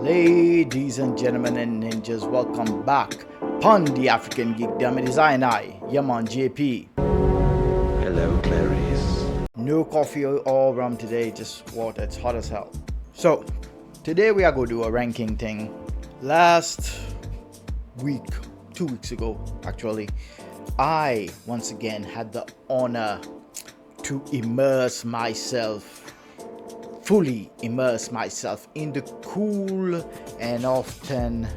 Ladies and gentlemen and ninjas, welcome back upon the African Geekdom. It is I, Yaman JP. Hello, Clarice. No coffee or rum today, just water. It's hot as hell. So, today we are going to do a ranking thing. Last week, 2 weeks ago actually, I once again had the honor to fully immerse myself in the cool and often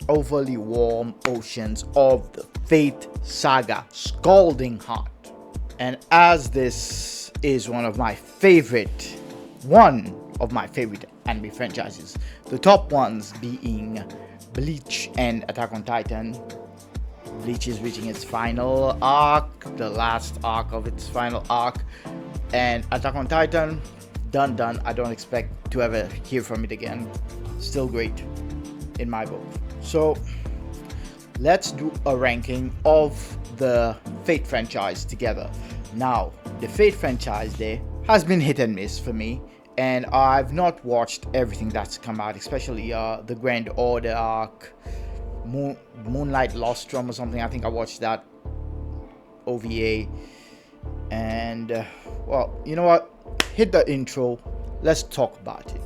overly warm oceans of the Fate Saga Scalding Hot. And as this is one of my favorite anime franchises, the top ones being Bleach and Attack on Titan. Bleach is reaching its final arc, the last arc of its final arc, and Attack on Titan, done. I don't expect to ever hear from it again. Still great in my book. So let's do a ranking of the Fate franchise together. Now, the Fate franchise there has been hit and miss for me, and I've not watched everything that's come out, especially the Grand Order arc, Moonlight Lostrum or something. I think I watched that OVA, and well, you know what? Hit the intro. Let's talk about it.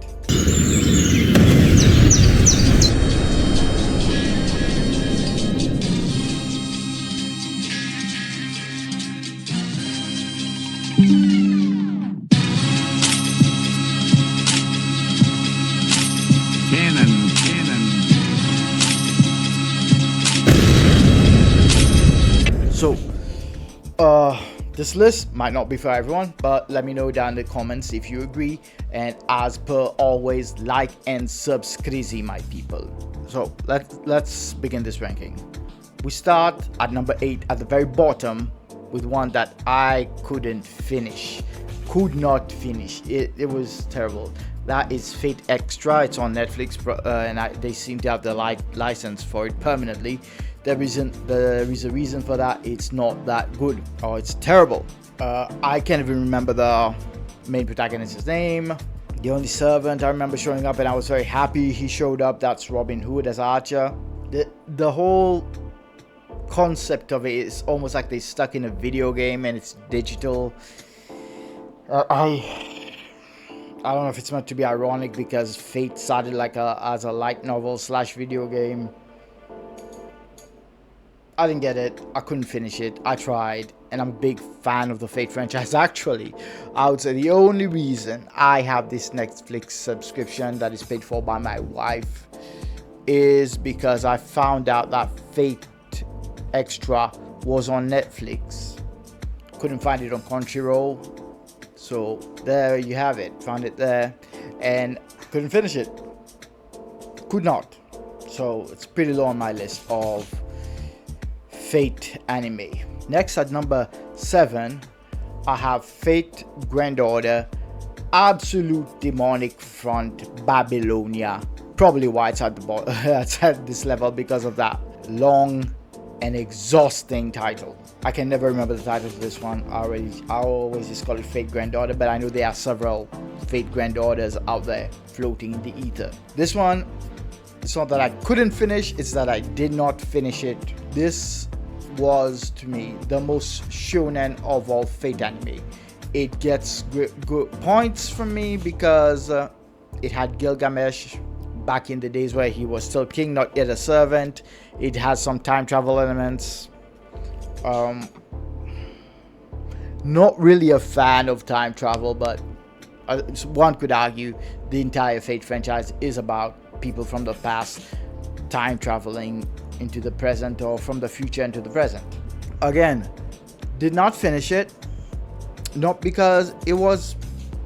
So, this list might not be for everyone, but let me know down in the comments if you agree. And as per always, like and subscribe, my people. So let's begin this ranking. We start at number 8 at the very bottom with one that I could not finish. It was terrible. That is Fate Extra. It's on Netflix, and they seem to have the license for it permanently. There is a reason for that. It's not that good, or it's terrible. I can't even remember the main protagonist's name. The only servant I remember showing up, and I was very happy he showed up. That's Robin Hood as Archer. The whole concept of it is almost like they're stuck in a video game and it's digital. I don't know if it's meant to be ironic because Fate started as a light novel / video game. I didn't get it. I couldn't finish it. I tried, and I'm a big fan of the Fate franchise. Actually, I would say the only reason I have this Netflix subscription that is paid for by my wife is because I found out that Fate Extra was on Netflix. Couldn't find it on Crunchyroll, so there you have it. Found it there, and couldn't finish it. Could not. So it's pretty low on my list of Fate anime. Next at number 7, I have Fate Grand Order Absolute Demonic Front Babylonia. Probably why it's at the bottom. It's at this level because of that long and exhausting title. I can never remember the title of this one. I always just call it Fate Grand Order, but I know there are several Fate Grand Orders out there floating in the ether. This one, it's not that I couldn't finish, it's that I did not finish it. This was to me the most shonen of all Fate anime. It gets good points from me because it had Gilgamesh back in the days where he was still king, not yet a servant. It has some time travel elements. Not really a fan of time travel, but one could argue the entire Fate franchise is about people from the past time traveling into the present, or from the future into the present. Again, did not finish it, not because it was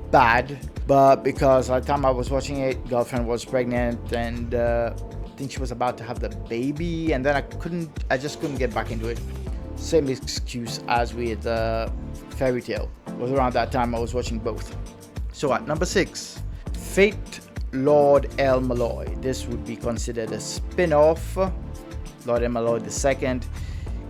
bad, but because at the time I was watching it, girlfriend was pregnant, and I think she was about to have the baby, and then I just couldn't get back into it. Same excuse as with Fairy Tail. It was around that time I was watching both. So at number 6, Fate Lord El Malloy. This would be considered a spin-off. Lord El Malloy II,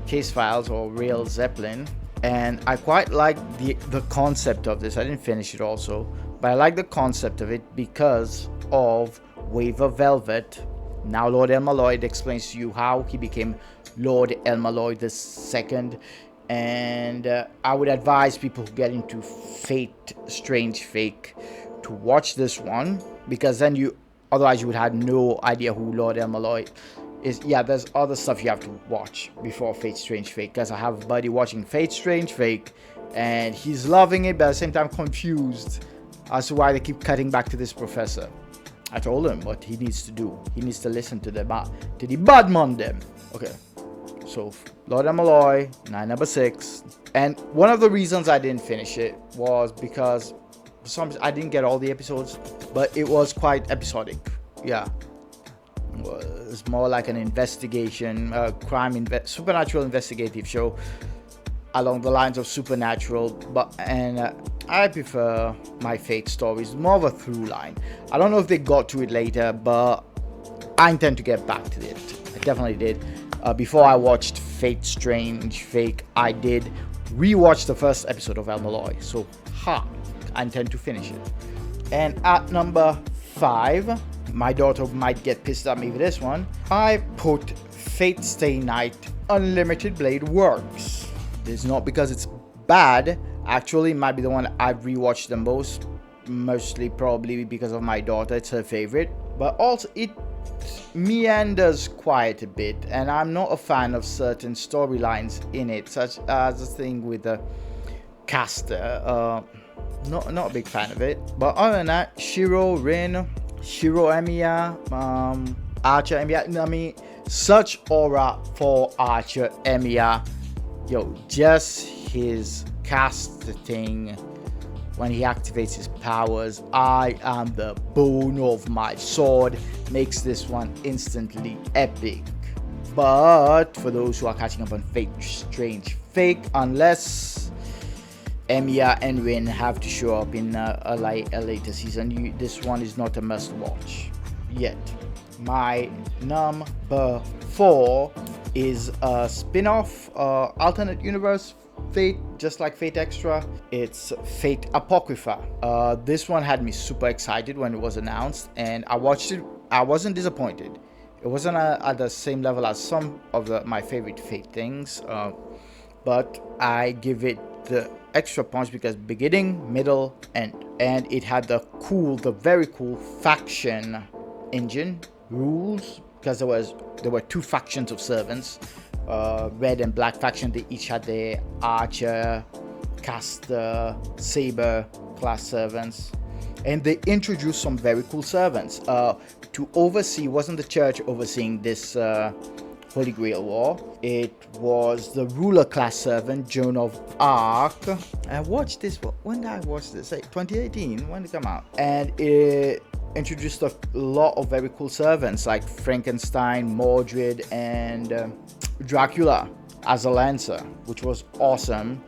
Case Files, or Real Zeppelin. And I quite like the concept of this. I didn't finish it also, but I like the concept of it because of Wave of Velvet, now Lord Elmaloy. Explains to you how he became Lord Elmaloy II. And I would advise people who get into Fate Strange Fake to watch this one, because then otherwise you would have no idea who Lord Elmaloy is. Yeah, there's other stuff you have to watch before Fate Strange Fake, because I have a buddy watching Fate Strange Fake and he's loving it, but at the same time confused as to why they keep cutting back to this professor. I told him what he needs to do. He needs to listen to the Badman them. Okay, so Lord Elmaloy, number 6. And one of the reasons I didn't finish it was because for some reason I didn't get all the episodes, but it was quite episodic. Yeah, it was more like an investigation, supernatural investigative show along the lines of Supernatural, but I prefer my Fate stories, more of a through line. I don't know if they got to it later, but I intend to get back to it. I definitely did. Before I watched Fate Strange Fake, I did rewatch the first episode of Elmaloy, so I intend to finish it. And at number 5, my daughter might get pissed at me with this one, I put Fate Stay Night Unlimited Blade Works. It's not because it's bad. Actually, it might be the one I've rewatched the most, mostly probably because of my daughter. It's her favorite, but also it meanders quite a bit, and I'm not a fan of certain storylines in it, such as the thing with the caster. Not a big fan of it. But other than that, Shiro Rin, Shiro Emiya, Archer Emiya. I mean, such aura for Archer Emiya. Yo, just his casting when he activates his powers, I am the bone of my sword, makes this one instantly epic. But for those who are catching up on Fate Strange Fake, unless Emiya and Rin have to show up in a later season, this one is not a must watch yet. My number 4 is a spin-off alternate universe Fate, just like Fate Extra. It's Fate Apocrypha. This one had me super excited when it was announced, and I watched it. I wasn't disappointed. It wasn't at the same level as some of my favorite Fate things, but I give it the extra points because beginning, middle, end, and it had the very cool faction engine rules, because there were 2 factions of servants, red and black faction. They each had their archer, caster, saber class servants, and they introduced some very cool servants to oversee. Wasn't the church overseeing this Holy Grail War? It was the ruler class servant, Joan of Arc. I watched this. When did I watch this? 2018. When did it come out? And it introduced a lot of very cool servants like Frankenstein, Mordred, and Dracula as a lancer, which was awesome.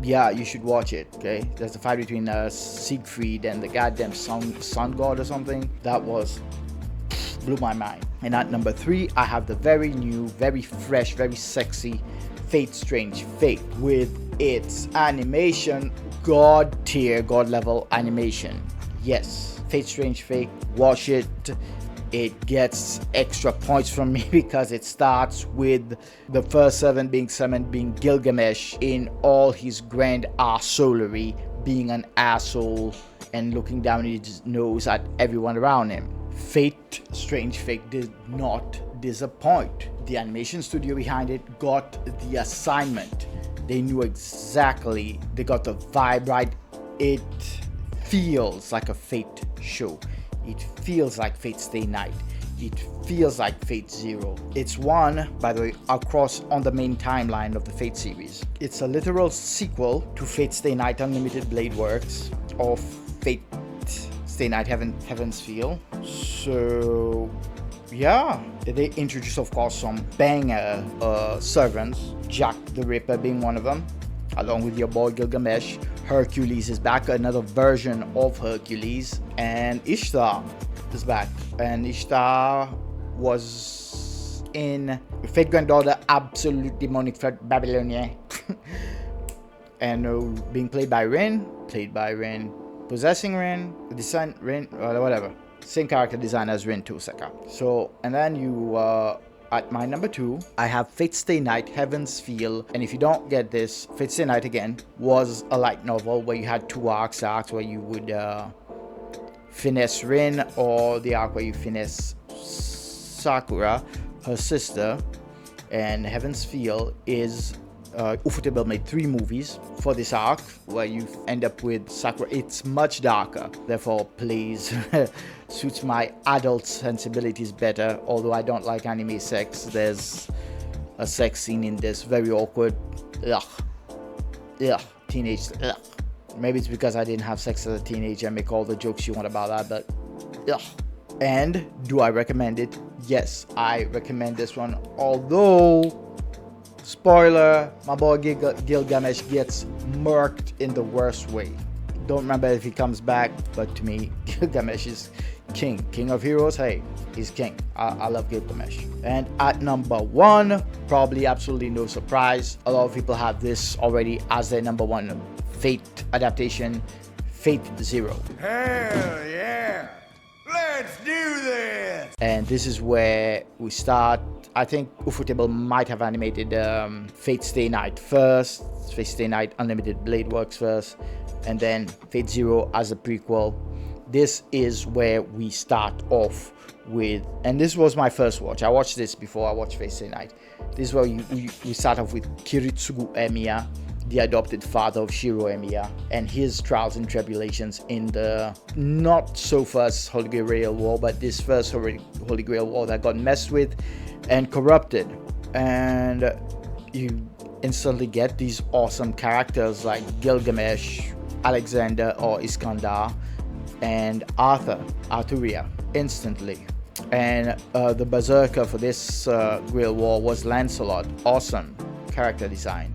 Yeah, you should watch it. Okay, there's a fight between Siegfried and the goddamn sun god or something. That blew my mind. And at number 3, I have the very new, very fresh, very sexy Fate Strange Fate with its animation, god level animation. Yes, Fate Strange Fate, watch it. It gets extra points from me because it starts with the first servant being summoned being Gilgamesh in all his grand arseholery, being an asshole and looking down his nose at everyone around him. Fate Strange Fate did not disappoint. The animation studio behind it got the assignment. They knew exactly, they got the vibe right. It feels like a Fate show. It feels like Fate Stay Night. It feels like Fate Zero. It's one, by the way, across on the main timeline of the Fate series. It's a literal sequel to Fate Stay Night Unlimited Blade Works, or Fate Stay Night Heaven's Feel. So yeah, they introduced, of course, some banger servants, Jack the Ripper being one of them, along with your boy Gilgamesh. Hercules is back, another version of Hercules, and Ishtar is back. And Ishtar was in Fate Granddaughter Absolute Demonic Threat Babylonia, and being played by Rin, possessing Rin, descent Rin, or whatever. Same character design as Rin Tosaka. So, and then you, at my number 2, I have Fate Stay Night, Heaven's Feel. And if you don't get this, Fate Stay Night again was a light novel where you had 2 arcs. The arcs where you would finesse Rin, or the arc where you finesse Sakura, her sister. And Heaven's Feel is Ufotable made 3 movies for this arc where you end up with Sakura. It's much darker, therefore plays suits my adult sensibilities better. Although I don't like anime sex, there's a sex scene in this, very awkward. Teenage. Maybe it's because I didn't have sex as a teenager and make all the jokes you want about that, but And do I recommend it? Yes, I recommend this one. Although, spoiler, my boy Gilgamesh gets murked in the worst way. Don't remember if he comes back, but to me, Gilgamesh is king of heroes. Hey, he's king. I love Gilgamesh. And at number 1, probably absolutely no surprise, a lot of people have this already as their number 1 Fate adaptation, Fate Zero. Hell yeah! Let's do this! And this is where we start. I think Ufotable might have animated Fate Stay Night first, Fate Stay Night Unlimited Blade Works first, and then Fate Zero as a prequel. This is where we start off with, and this was my first watch. I watched this before I watched Fate Stay Night. This is where we start off with Kiritsugu Emiya, the adopted father of Shiro Emiya, and his trials and tribulations in the not so first Holy Grail War, but this first Holy Grail War that got messed with and corrupted. And you instantly get these awesome characters like Gilgamesh, Alexander or Iskandar, and Arturia instantly. And the berserker for this Grail War was Lancelot. Awesome character design,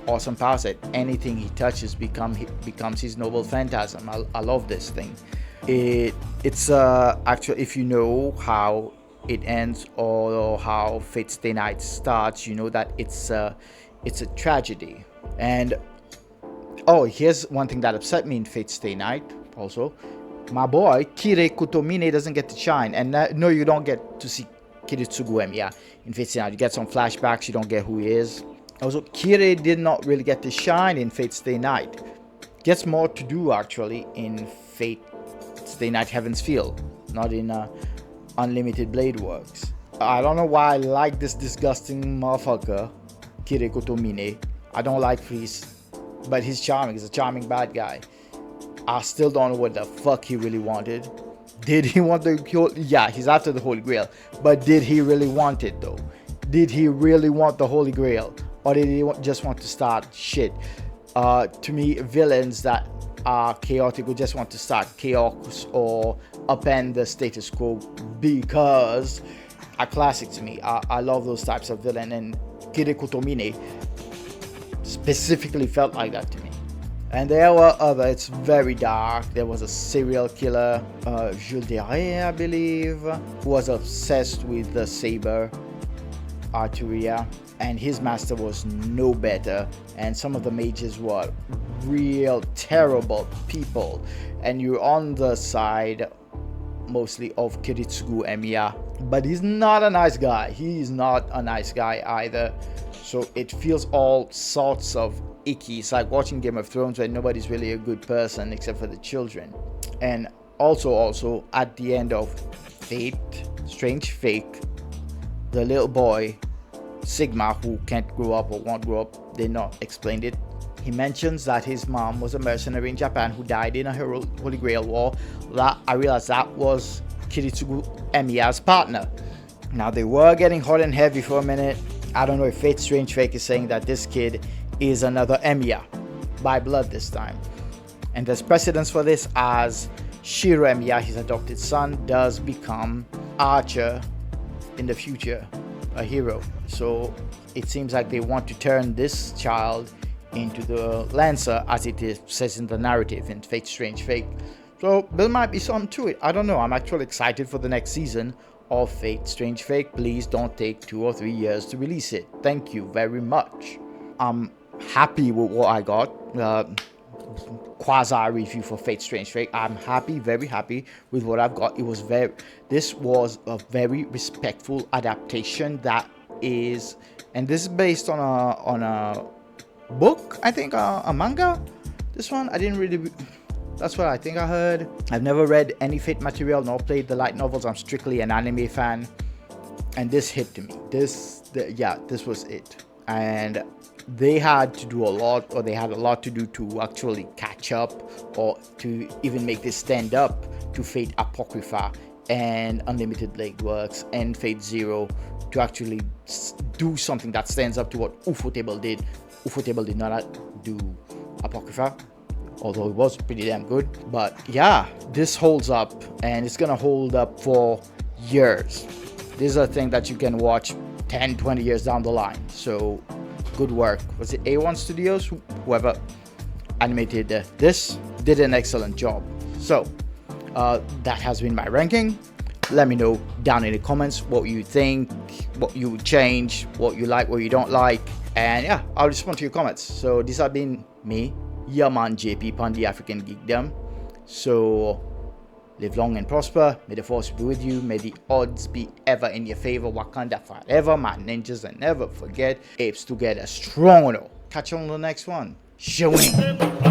awesome power set. Anything he touches becomes his noble phantasm. I love this thing. It's actually, if you know how it ends or how Fate Stay Night starts, you know that it's a tragedy. And here's one thing that upset me in Fate Stay Night also. My boy Kire Kutomine doesn't get to shine, and no, you don't get to see Kiritsugu Emiya in Fate Stay Night. You get some flashbacks, you don't get who he is. Also, Kire did not really get to shine in Fate Stay Night. Gets more to do actually in Fate Stay Night Heaven's Feel, not in Unlimited Blade Works. I don't know why I like this disgusting motherfucker, Kire Kutomine. I don't like Freeze, but he's charming. He's a charming bad guy. I still don't know what the fuck he really wanted. Did he want the... Yeah, he's after the Holy Grail. But did he really want it though? Did he really want the Holy Grail? Or did he just want to start shit? To me, villains that are chaotic would just want to start chaos or upend the status quo because are classic to me. I love those types of villain, and Kire Kutomine specifically felt like that to me. And there were other, it's very dark. There was a serial killer, Jules Deray, I believe, who was obsessed with the saber, Arturia, and his master was no better. And some of the mages were real terrible people. And you're on the side mostly of Kiritsugu Emiya, but he's not a nice guy. He's not a nice guy either. So it feels all sorts of icky. It's like watching Game of Thrones where nobody's really a good person except for the children. And also at the end of Fate, Strange Fate, the little boy Sigma, who can't grow up or won't grow up, they not explained it. He mentions that his mom was a mercenary in Japan who died in a Holy Grail War. That I realized that was Kiritsugu Emiya's partner. Now they were getting hot and heavy for a minute. I don't know if Fate Strange Fate is saying that this kid is another Emiya by blood this time. And there's precedence for this, as Shiro Emiya, his adopted son, does become Archer in the future, a hero. So it seems like they want to turn this child into the Lancer, as it says in the narrative in Fate Strange Fate. So there might be something to it. I don't know. I'm actually excited for the next season of Fate Strange Fate. Please don't take 2 or 3 years to release it. Thank you very much. I'm happy with what I got. quasi review for Fate Strange Fate. I'm happy, very happy with what I've got. This was a very respectful adaptation that is, and this is based on a book, I think, a manga. This one, I didn't really. That's what I think I heard. I've never read any Fate material nor played the light novels. I'm strictly an anime fan, and this hit to me. This was it. And they had to do a lot, or they had a lot to do to actually catch up, or to even make this stand up to Fate Apocrypha and Unlimited Blade Works and Fate Zero, to actually do something that stands up to what Ufotable did. Ufotable did not do Apocrypha, although it was pretty damn good. But yeah, this holds up, and it's gonna hold up for years. This is a thing that you can watch 10-20 years down the line. So good work. Was it A1 Studios? Whoever animated this did an excellent job. So that has been my ranking. Let me know down in the comments what you think, what you would change, what you like, what you don't like, and yeah, I'll respond to your comments. So this has been me, your man JP on the African Geekdom. So live long and prosper. May the force be with you. May the odds be ever in your favor. Wakanda forever, my ninjas, and never forget, apes together strong. Catch you on the next one. Showing.